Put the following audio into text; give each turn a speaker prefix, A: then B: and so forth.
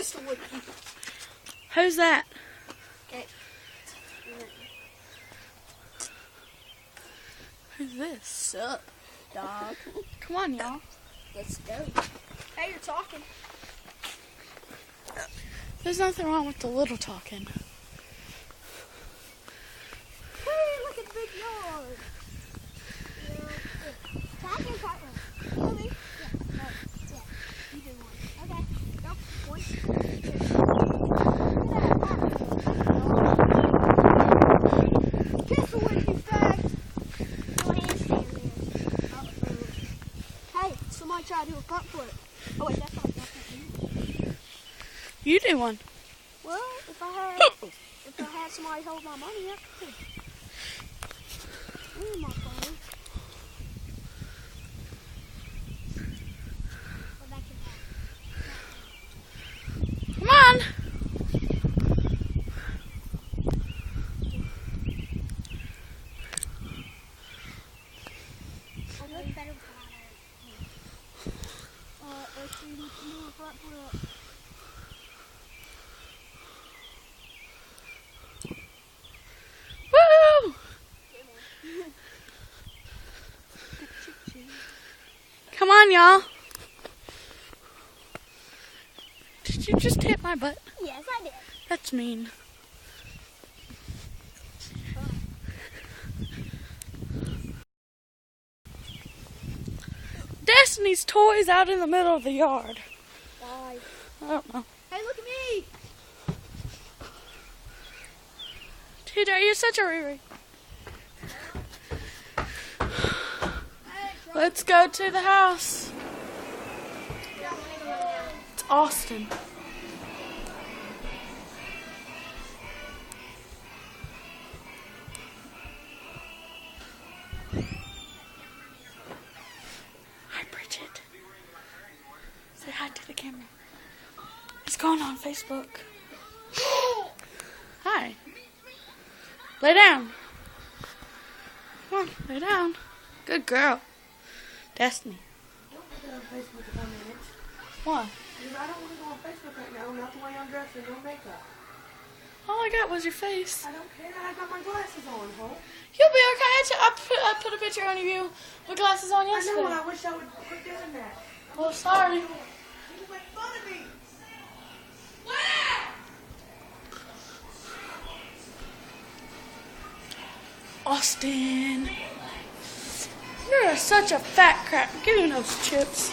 A: Pistol whip you.
B: Who's that?
A: Okay.
B: Who's this?
A: Sup, dog?
B: Come on, y'all.
A: Let's go. Hey, you're talking.
B: There's nothing wrong with the little talking.
A: Hey, look at the big yard. Tag your partner. You me? Yeah. Yeah. You do one. Okay. Go. 1, 2. Pistol whip you, fag. Go handstand there. Hey, somebody try to do a front flip. Oh wait, that's not me.
B: You do one.
A: Well, if I had somebody hold my money, I could. Where's my phone? Go back to that.
B: Come on.
A: Okay, better let's see who can do a front flip.
B: Woo! Come on, y'all. Did you just hit my butt?
A: Yes, I did.
B: That's mean. Destiny's toys out in the middle of the yard.
A: Bye.
B: I don't know.
A: Hey, look at me.
B: TJ, you're such a Riri. Let's go to the house. It's Austin. Hi, Bridget. Say hi to the camera. It's going on Facebook. Hi. Lay down. Come on, lay down. Good girl. Destiny.
C: Don't put that on Facebook for 1 minute.
B: What?
C: Because I don't want to go on Facebook right now, not the way I'm dressed and no makeup.
B: All I got was your face.
C: I don't care, I got my glasses on, Hope.
B: You'll be okay. I put a picture on you with glasses on
C: I know,
B: yesterday.
C: and I wish I would quit doing that.
B: Well, sorry.
C: You make fun of me.
B: Austin. You're such a fat crap. Give me those chips.